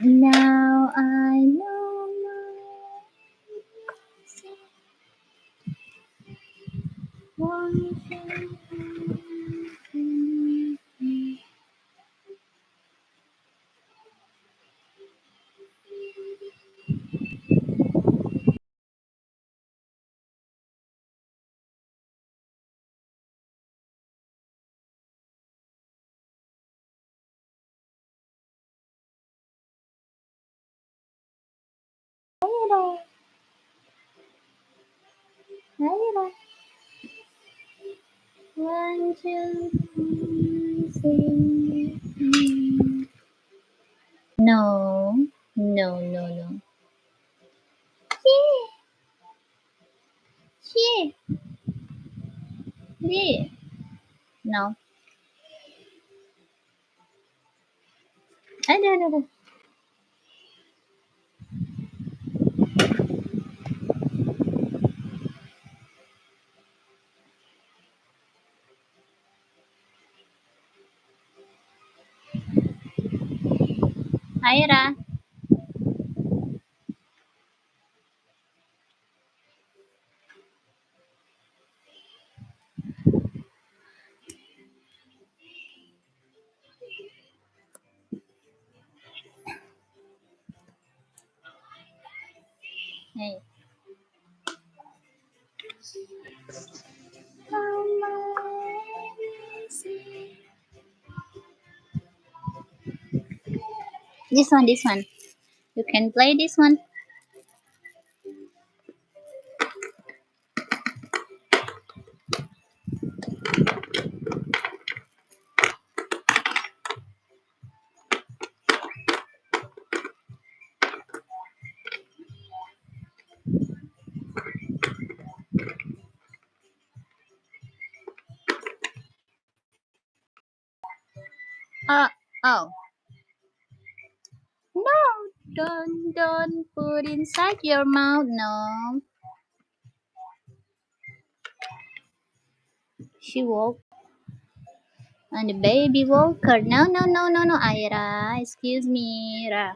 Now I know one, two, three. No, no, no, no. Yeah, yeah. No. I don't know. Ira. Hey. This one, this one. You can play this one. Oh. No, don't put inside your mouth. No. She woke. And the baby woke her. No, no, no, no, no, Ira. Excuse me, Ira.